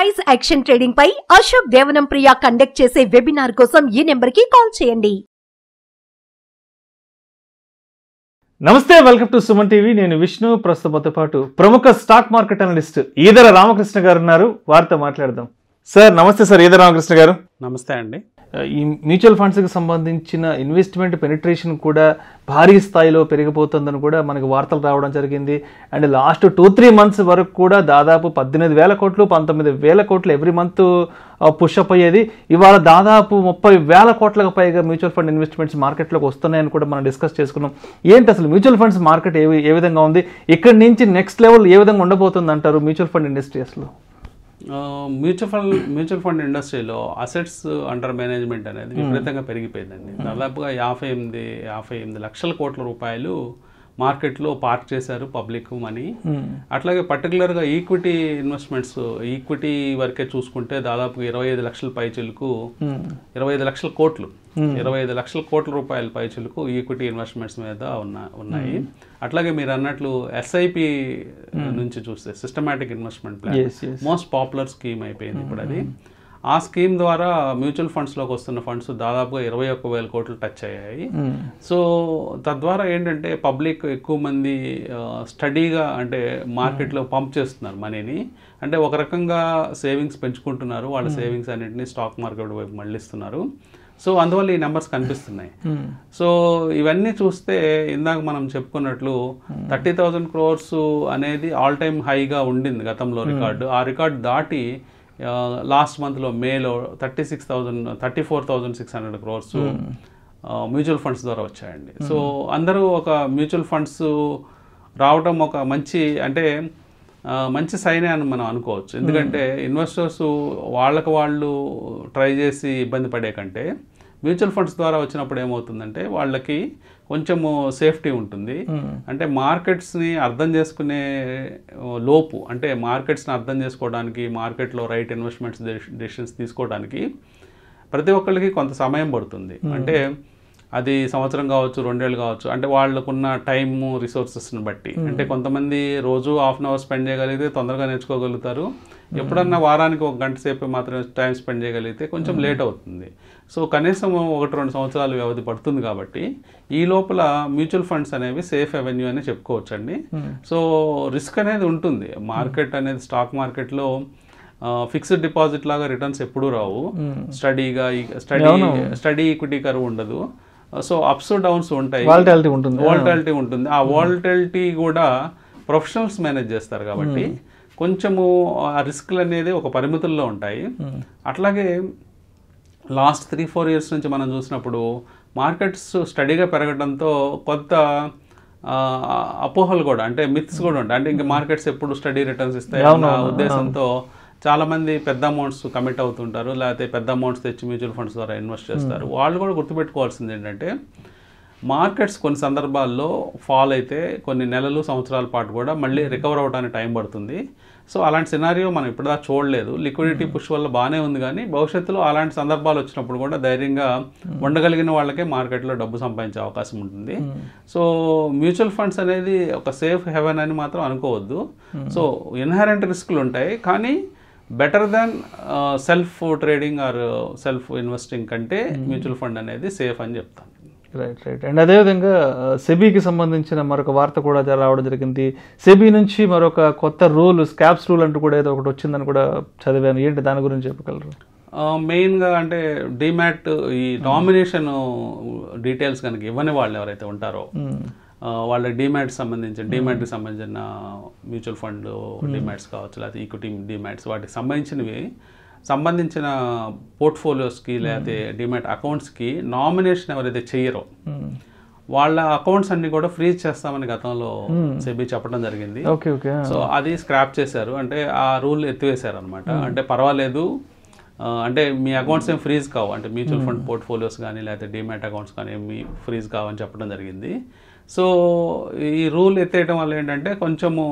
Price action trading పై అశోక్ దేవనం ప్రియ conduct చేసే webinar కోసం ఈ నెంబర్ కి కాల్ చేయండి. నమస్తే, వెల్కమ్ టు సుమన్ టీవీ. నేను విష్ణు. ప్రస్తుతంతో పాటు ప్రముఖ stock market analyst Eedara Ramakrishna గారు ఉన్నారు. వారితో మాట్లాడదాం. సార్ నమస్తే. సార్ ఈదర రామకృష్ణ గారు నమస్తే అండి. ఈ మ్యూచువల్ ఫండ్స్కి సంబంధించిన ఇన్వెస్ట్మెంట్ పెనిట్రేషన్ కూడా భారీ స్థాయిలో పెరిగిపోతుందని కూడా మనకు వార్తలు రావడం జరిగింది. అండ్ లాస్ట్ 2-3 మంత్స్ వరకు కూడా దాదాపు 18,000 కోట్లు 19,000 కోట్లు ఎవ్రీ మంత్ పుషప్ అయ్యేది. ఇవాళ దాదాపు 30,000 కోట్లకు పైగా మ్యూచువల్ ఫండ్ ఇన్వెస్ట్మెంట్స్ మార్కెట్లోకి వస్తున్నాయని కూడా మనం డిస్కస్ చేసుకున్నాం. ఏంటి అసలు మ్యూచువల్ ఫండ్స్ మార్కెట్ ఏ విధంగా ఉంది, ఇక్కడి నుంచి నెక్స్ట్ లెవెల్ ఏ విధంగా ఉండబోతుంది అంటారు మ్యూచువల్ ఫండ్ ఇండస్ట్రీ అసలు? మ్యూచువల్ ఫండ్ ఇండస్ట్రీలో అసెట్స్ అండర్ మేనేజ్మెంట్ అనేది విపరీతంగా పెరిగిపోయిందండి. దాదాపుగా 58 లక్షల కోట్ల రూపాయలు మార్కెట్లో పార్క్ చేశారు పబ్లిక్ మనీ. అట్లాగే పర్టికులర్గా ఈక్విటీ ఇన్వెస్ట్మెంట్స్, ఈక్విటీ వరకే చూసుకుంటే దాదాపు 25 లక్షల పైచిలకు 25 లక్షల కోట్లు 25 లక్షల కోట్ల రూపాయల పైచిలకు ఈక్విటీ ఇన్వెస్ట్మెంట్స్ మీద ఉన్నాయి. అట్లాగే మీరు అన్నట్లు ఎస్ఐపి నుంచి చూస్తే systematic investment plan most popular scheme అయిపోయింది ఇప్పుడు అది. ఆ స్కీమ్ ద్వారా మ్యూచువల్ ఫండ్స్లోకి వస్తున్న ఫండ్స్ దాదాపుగా 21,000 కోట్లు టచ్ అయ్యాయి. సో తద్వారా ఏంటంటే పబ్లిక్ ఎక్కువ మంది స్టడీగా అంటే మార్కెట్లో పంప్ చేస్తున్నారు మనీని. అంటే ఒక రకంగా సేవింగ్స్ పెంచుకుంటున్నారు, వాళ్ళ సేవింగ్స్ అన్నింటినీ స్టాక్ మార్కెట్ వైపు మళ్ళిస్తున్నారు. సో అందువల్ల ఈ నెంబర్స్ కనిపిస్తున్నాయి. సో ఇవన్నీ చూస్తే ఇందాక మనం చెప్పుకున్నట్లు 30,000 crores అనేది ఆల్ టైమ్ హైగా ఉండింది గతంలో రికార్డు. ఆ రికార్డు దాటి లాస్ట్ మంత్లో మేలో 34,600 crores మ్యూచువల్ ఫండ్స్ ద్వారా వచ్చాయండి. సో అందరూ ఒక మ్యూచువల్ ఫండ్స్ రావడం ఒక మంచి సైనే అని మనం అనుకోవచ్చు. ఎందుకంటే ఇన్వెస్టర్స్ వాళ్ళకు వాళ్ళు ట్రై చేసి ఇబ్బంది పడే కంటే మ్యూచువల్ ఫండ్స్ ద్వారా వచ్చినప్పుడు ఏమవుతుందంటే వాళ్ళకి కొంచెము సేఫ్టీ ఉంటుంది. అంటే మార్కెట్స్ని అర్థం చేసుకునే లోపు, అంటే మార్కెట్స్ని అర్థం చేసుకోవడానికి, మార్కెట్లో రైట్ ఇన్వెస్ట్మెంట్స్ డెసిషన్స్ తీసుకోవడానికి ప్రతి ఒక్కరికి కొంత సమయం పడుతుంది. అంటే అది సంవత్సరం కావచ్చు, 2 ఏళ్ళు కావచ్చు. అంటే వాళ్ళకున్న టైము రిసోర్సెస్ని బట్టి. అంటే కొంతమంది రోజు ½ అవర్ స్పెండ్ చేయగలిగితే తొందరగా నేర్చుకోగలుగుతారు. ఎప్పుడన్నా వారానికి 1 గంట సేపు మాత్రమే టైం స్పెండ్ చేయగలిగితే కొంచెం లేట్ అవుతుంది. సో కనీసం 1-2 సంవత్సరాలు వ్యవధి పడుతుంది. కాబట్టి ఈ లోపల మ్యూచువల్ ఫండ్స్ అనేవి సేఫ్ అవెన్యూ అని చెప్పుకోవచ్చండి. సో రిస్క్ అనేది ఉంటుంది. మార్కెట్ అనేది స్టాక్ మార్కెట్లో ఫిక్స్డ్ డిపాజిట్ లాగా రిటర్న్స్ ఎప్పుడూ రావు. స్టడీ ఈక్విటీ కర్వ్ ఉండదు. సో అప్స్ డౌన్స్ ఉంటాయి, వాలటాలిటీ ఉంటుంది. ఆ వాలటాలిటీ కూడా ప్రొఫెషనల్స్ మేనేజ్ చేస్తారు కాబట్టి కొంచెము ఆ రిస్క్లు అనేది ఒక పరిమితుల్లో ఉంటాయి. అట్లాగే లాస్ట్ 3-4 years నుంచి మనం చూసినప్పుడు మార్కెట్స్ స్టడీగా పెరగడంతో కొంత అపోహలు కూడా, అంటే మిత్స్ కూడా ఉంటాయి. అంటే ఇంకా మార్కెట్స్ ఎప్పుడు స్టడీ రిటర్న్స్ ఇస్తాయి అన్న ఉద్దేశంతో చాలామంది పెద్ద అమౌంట్స్ కమిట్ అవుతుంటారు, లేకపోతే పెద్ద అమౌంట్స్ తెచ్చి మ్యూచువల్ ఫండ్స్ ద్వారా ఇన్వెస్ట్ చేస్తారు. వాళ్ళు కూడా గుర్తుపెట్టుకోవాల్సింది ఏంటంటే మార్కెట్స్ కొన్ని సందర్భాల్లో ఫాల్ అయితే కొన్ని నెలలు, సంవత్సరాల పాటు కూడా మళ్ళీ రికవర్ అవ్వడానికి టైం పడుతుంది. సో అలాంటి సినారియో మనం ఇప్పుడుదా చూడలేదు. లిక్విడిటీ పుష్ వల్ల బాగానే ఉంది, కానీ భవిష్యత్తులో అలాంటి సందర్భాలు వచ్చినప్పుడు కూడా ధైర్యంగా ఉండగలిగిన వాళ్ళకే మార్కెట్లో డబ్బు సంపాదించే అవకాశం ఉంటుంది. సో మ్యూచువల్ ఫండ్స్ అనేది ఒక సేఫ్ హెవెన్ అని మాత్రం అనుకోవద్దు. సో ఇన్హెరెంట్ రిస్కులు ఉంటాయి, కానీ better than self trading are self investing కంటే మ్యూచువల్ ఫండ్ అనేది సేఫ్ అని చెప్తాను. రైట్. అండ్ అదేవిధంగా సెబీకి సంబంధించిన మరొక వార్త కూడా రావడం జరిగింది. సెబీ నుంచి మరొక కొత్త రూల్, స్కాప్స్ రూల్ అంటూ కూడా ఏదో ఒకటి వచ్చిందని కూడా చదివాను. ఏంటి దాని గురించి చెప్పగలరు? మెయిన్గా అంటే డిమాట్ ఈ నామినేషన్ డీటెయిల్స్ కనుక ఇవ్వని వాళ్ళు ఎవరైతే ఉంటారో వాళ్ళ డిమాట్కి సంబంధించిన మ్యూచువల్ ఫండ్ డిమాట్స్ కావచ్చు, లేకపోతే ఈక్విటీ డిమాట్స్, వాటికి సంబంధించిన పోర్ట్ఫోలియోస్కి లేకపోతే డిమాట్ అకౌంట్స్కి నామినేషన్ ఎవరైతే చేయరో వాళ్ళ అకౌంట్స్ అన్ని కూడా ఫ్రీజ్ చేస్తామని గతంలో సెబీ చెప్పడం జరిగింది. సో అది స్క్రాప్ చేశారు, అంటే ఆ రూల్ ఎత్తివేశారు అనమాట. అంటే పర్వాలేదు, అంటే మీ అకౌంట్స్ ఏం ఫ్రీజ్ కావు, అంటే మ్యూచువల్ ఫండ్ పోర్ట్ఫోలియోస్ కానీ లేకపోతే డిమాట్ అకౌంట్స్ కానీ ఏమి ఫ్రీజ్ కావని చెప్పడం జరిగింది. సో ఈ రూల్ ఎత్తేయడం వల్ల ఏంటంటే కొంచెము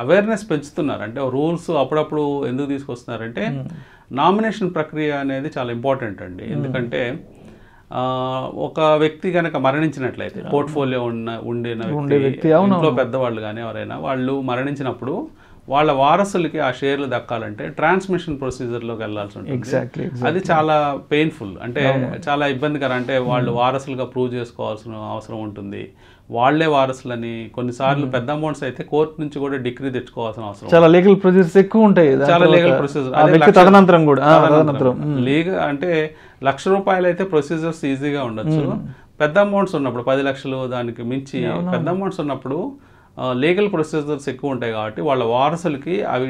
అవేర్నెస్ పెంచుతున్నారు. అంటే రూల్స్ అప్పుడప్పుడు ఎందుకు తీసుకొస్తున్నారంటే నామినేషన్ ప్రక్రియ అనేది చాలా ఇంపార్టెంట్ అండి. ఎందుకంటే ఒక వ్యక్తి కనుక మరణించినట్లయితే, పోర్ట్ఫోలియో ఉండిన వ్యక్తి, ఇంట్లో పెద్దవాళ్ళు కానీ ఎవరైనా వాళ్ళు మరణించినప్పుడు వాళ్ళ వారసులకి ఆ షేర్లు దక్కాలంటే ట్రాన్స్మిషన్ ప్రొసీజర్లోకి వెళ్ళాల్సి ఉంటుంది. ఎగ్జాక్ట్లీ అది చాలా పెయిన్ఫుల్, అంటే చాలా ఇబ్బందికరం. అంటే వాళ్ళు వారసులుగా ప్రూవ్ చేసుకోవాల్సిన అవసరం ఉంటుంది. వాళ్లే వారసులని కొన్నిసార్లు పెద్ద అమౌంట్స్ అయితే కోర్టు నుంచి కూడా డిగ్రీ తెచ్చుకోవాల్సిన అవసరం, చాలా లీగల్ ప్రొసీజర్స్ ఎక్కువ ఉంటాయి, చాలా లీగల్ ప్రొసీజర్. తదనంతరం కూడా లీగల్ అంటే ₹1,00,000 అయితే ప్రొసీజర్స్ ఈజీగా ఉండొచ్చు. పెద్ద అమౌంట్స్ ఉన్నప్పుడు 10 లక్షలు దానికి మించి పెద్ద అమౌంట్స్ ఉన్నప్పుడు లీగల్ ప్రొసీజర్స్ ఎక్కువ ఉంటాయి కాబట్టి వాళ్ళ వారసులకి అవి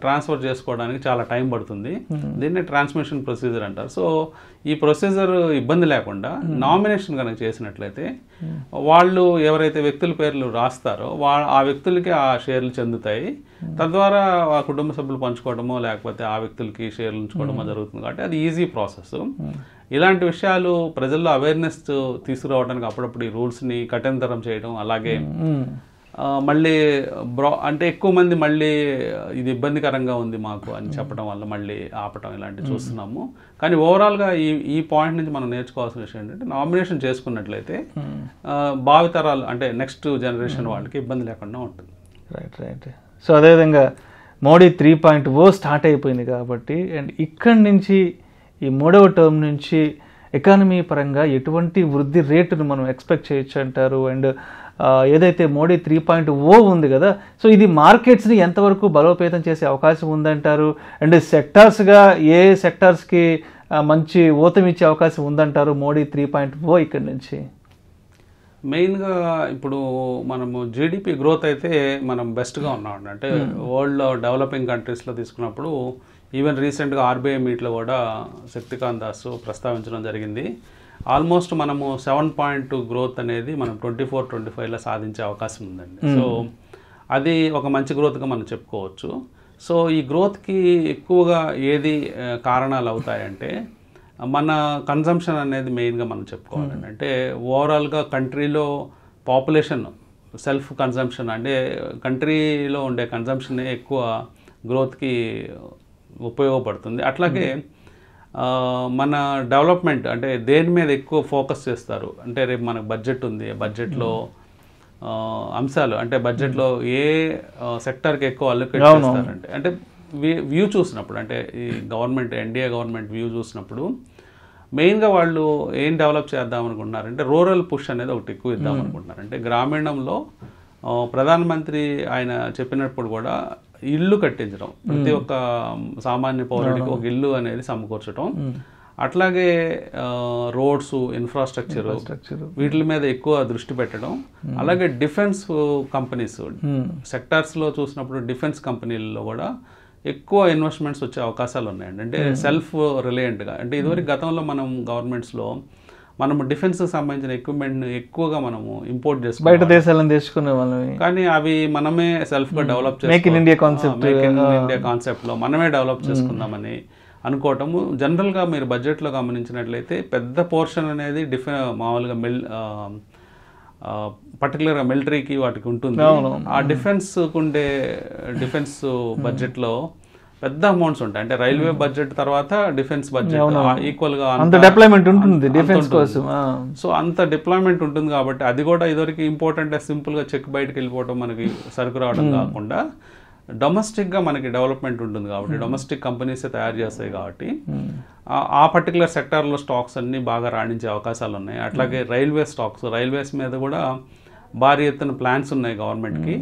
ట్రాన్స్ఫర్ చేసుకోవడానికి చాలా టైం పడుతుంది. దీన్నే ట్రాన్స్మిషన్ ప్రొసీజర్ అంటారు. సో ఈ ప్రొసీజర్ ఇబ్బంది లేకుండా నామినేషన్ కనుక చేసినట్లయితే వాళ్ళు ఎవరైతే వ్యక్తుల పేర్లు రాస్తారో ఆ వ్యక్తులకి ఆ షేర్లు చెందుతాయి. తద్వారా ఆ కుటుంబ సభ్యులు పంచుకోవడమో లేకపోతే ఆ వ్యక్తులకి షేర్లు ఉంచుకోవడమో జరుగుతుంది. కాబట్టి అది ఈజీ ప్రాసెస్. ఇలాంటి విషయాలు ప్రజల్లో అవేర్నెస్ తీసుకురావడానికి అప్పుడప్పుడు ఈ రూల్స్ని కఠినతరం చేయడం, అలాగే మళ్ళీ అంటే ఎక్కువ మంది మళ్ళీ ఇది ఇబ్బందికరంగా ఉంది మాకు అని చెప్పడం వల్ల మళ్ళీ ఆపటం ఇలాంటివి చూస్తున్నాము. కానీ ఓవరాల్గా ఈ పాయింట్ నుంచి మనం నేర్చుకోవాల్సిన విషయం ఏంటంటే నామినేషన్ చేసుకున్నట్లయితే భావితరాలు అంటే నెక్స్ట్ జనరేషన్ వాళ్ళకి ఇబ్బంది లేకుండా ఉంటుంది. రైట్. సో అదేవిధంగా మోడీ 3.0 స్టార్ట్ అయిపోయింది కాబట్టి, అండ్ ఇక్కడి నుంచి ఈ 3వ టర్మ్ నుంచి ఎకానమీ పరంగా ఎటువంటి వృద్ధి రేటును మనం ఎక్స్పెక్ట్ చేయొచ్చు అంటారు? అండ్ ఏదైతే మోడీ 3.0 ఉంది కదా, సో ఇది మార్కెట్స్ని ఎంతవరకు బలోపేతం చేసే అవకాశం ఉందంటారు? అండ్ సెక్టార్స్గా ఏ సెక్టార్స్కి మంచి ఊతమిచ్చే అవకాశం ఉందంటారు మోడీ 3.0 ఇక్కడి నుంచి? మెయిన్గా ఇప్పుడు మనము జీడిపి గ్రోత్ అయితే మనం బెస్ట్గా ఉన్నాం. అంటే వరల్డ్లో డెవలపింగ్ కంట్రీస్లో తీసుకున్నప్పుడు ఈవెన్ రీసెంట్గా ఆర్బీఐ మీట్లో కూడా శక్తికాంత్ దాస్ ప్రస్తావించడం జరిగింది. ఆల్మోస్ట్ మనము 7.2 గ్రోత్ అనేది మనం 24-25లో సాధించే అవకాశం ఉందండి. సో అది ఒక మంచి గ్రోత్గా మనం చెప్పుకోవచ్చు. సో ఈ గ్రోత్కి ఎక్కువగా ఏది కారణాలు అవుతాయంటే మన కన్జంప్షన్ అనేది మెయిన్గా మనం చెప్పుకోవాలండి. అంటే ఓవరాల్గా కంట్రీలో పాపులేషన్ సెల్ఫ్ కన్జంప్షన్, అంటే కంట్రీలో ఉండే కన్జంప్షనే ఎక్కువ గ్రోత్కి ఉపయోగపడుతుంది. అట్లాగే మన డెవలప్మెంట్ అంటే దేని మీద ఎక్కువ ఫోకస్ చేస్తారు అంటే రేపు మనకు బడ్జెట్ ఉంది, బడ్జెట్లో అంశాలు అంటే బడ్జెట్లో ఏ సెక్టర్కి ఎక్కువ అలొకేట్ చేస్తారంటే అంటే వ్యూ చూసినప్పుడు అంటే ఈ గవర్నమెంట్ ఎన్డీఏ గవర్నమెంట్ వ్యూ చూసినప్పుడు మెయిన్గా వాళ్ళు ఏం డెవలప్ చేద్దాం అనుకుంటున్నారంటే రూరల్ పుష్ అనేది ఒకటి ఎక్కువ ఇద్దాం అనుకుంటున్నారు. అంటే గ్రామీణంలో ప్రధానమంత్రి ఆయన చెప్పినప్పుడు కూడా ఇల్లు కట్టించడం, ప్రతి ఒక్క సామాన్య పౌరుడికి ఒక ఇల్లు అనేది సమకూర్చడం, అట్లాగే రోడ్స్ ఇన్ఫ్రాస్ట్రక్చర్ వీటి మీద ఎక్కువ దృష్టి పెట్టడం, అలాగే డిఫెన్స్ కంపెనీస్ సెక్టార్స్లో చూసినప్పుడు డిఫెన్స్ కంపెనీల్లో కూడా ఎక్కువ ఇన్వెస్ట్మెంట్స్ వచ్చే అవకాశాలు ఉన్నాయండి. అంటే సెల్ఫ్ రిలయంట్గా అంటే ఇదివరకు గతంలో మనం గవర్నమెంట్స్లో మనము డిఫెన్స్కి సంబంధించిన ఎక్విప్మెంట్ ఎక్కువగా మనము ఇంపోర్ట్ చేసుకున్నాం, బయట దేశాలను తెచ్చుకునే వాళ్ళని, కానీ అవి మనమే సెల్ఫ్గా డెవలప్ చేసుకున్నాం. మేక్ ఇన్ ఇండియా కాన్సెప్ట్లో మనమే డెవలప్ చేసుకుందామని అనుకోవటము. జనరల్గా మీరు బడ్జెట్లో గమనించినట్లయితే పెద్ద పోర్షన్ అనేది మామూలుగా పర్టికులర్గా మిలిటరీకి వాటికి ఉంటుంది. ఆ డిఫెన్స్ బడ్జెట్లో పెద్ద అమౌంట్స్ ఉంటాయి. అంటే రైల్వే బడ్జెట్ తర్వాత డిఫెన్స్ బడ్జెట్ ఈక్వల్గా డిప్లాయ్మెంట్ ఉంటుంది డిఫెన్స్ కోసం. సో అంత డిప్లాయ్మెంట్ ఉంటుంది కాబట్టి అది కూడా ఇదివరకు ఇంపార్టెంట్ సింపుల్గా చెక్ బయటకు వెళ్ళిపోవడం, మనకి సరుకు రావడం కాకుండా డొమెస్టిక్గా మనకి డెవలప్మెంట్ ఉంటుంది కాబట్టి డొమెస్టిక్ కంపెనీసే తయారు చేస్తాయి కాబట్టి ఆ పర్టికులర్ సెక్టార్లో స్టాక్స్ అన్నీ బాగా రాణించే అవకాశాలు ఉన్నాయి. అట్లాగే రైల్వేస్ మీద కూడా భారీ ఎత్తున ప్లాన్స్ ఉన్నాయి గవర్నమెంట్కి.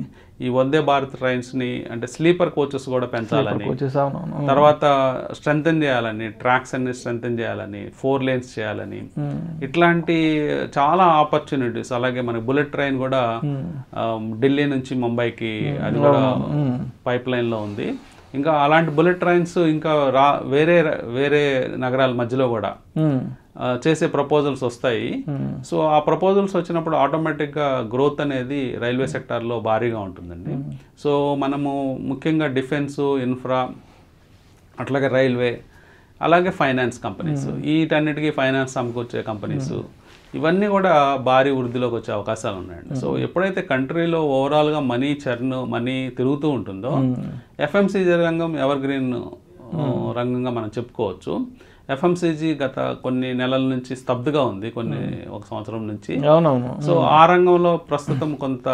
ఈ వందే భారత్ ట్రైన్స్ని అంటే స్లీపర్ కోచెస్ కూడా పెంచాలని, తర్వాత స్ట్రెంథెన్ చేయాలని, ట్రాక్స్ అన్ని స్ట్రెంథెన్ చేయాలని, 4 lanes చేయాలని, ఇట్లాంటి చాలా ఆపర్చునిటీస్. అలాగే మనకి బుల్లెట్ ట్రైన్ కూడా ఢిల్లీ నుంచి ముంబైకి అది కూడా పైప్ లైన్లో ఉంది. ఇంకా అలాంటి బుల్లెట్ ట్రైన్స్ ఇంకా వేరే నగరాల మధ్యలో కూడా చేసే ప్రపోజల్స్ వస్తాయి. సో ఆ ప్రపోజల్స్ వచ్చినప్పుడు ఆటోమేటిక్గా గ్రోత్ అనేది రైల్వే సెక్టార్లో భారీగా ఉంటుందండి. సో మనము ముఖ్యంగా డిఫెన్స్, ఇన్ఫ్రా, అట్లాగే రైల్వే, అలాగే ఫైనాన్స్ కంపెనీస్, వీటన్నిటికీ ఫైనాన్స్ సమకూర్చే కంపెనీస్, ఇవన్నీ కూడా భారీ వృద్ధిలోకి వచ్చే అవకాశాలు ఉన్నాయండి. సో ఎప్పుడైతే కంట్రీలో ఓవరాల్గా మనీ తిరుగుతూ ఉంటుందో ఎఫ్ఎంసీజీ రంగం ఎవర్ గ్రీన్ రంగంగా మనం చెప్పుకోవచ్చు. ఎఫ్ఎంసీజీ గత కొన్ని నెలల నుంచి స్తబ్దుగా ఉంది, ఒక సంవత్సరం నుంచి. అవునవును. సో ఆ రంగంలో ప్రస్తుతం కొంత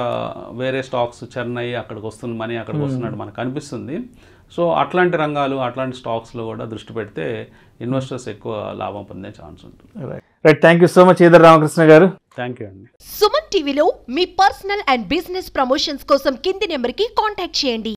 వేరే స్టాక్స్ చర్న్ అయ్యి అక్కడికి వస్తున్న మనీ అక్కడికి వస్తున్నట్టు మనకు అనిపిస్తుంది. సో అట్లాంటి రంగాలు, అట్లాంటి స్టాక్స్లో కూడా దృష్టి పెడితే ఇన్వెస్టర్స్ ఎక్కువ లాభం పొందే ఛాన్స్ ఉంటుంది. Right, thank you so much either Ramakrishna గారు. థ్యాంక్ యూ అండి. సుమన్ టీవీలో మీ పర్సనల్ అండ్ బిజినెస్ ప్రమోషన్స్ కోసం కింది నెంబర్కి కాంటాక్ట్ చేయండి.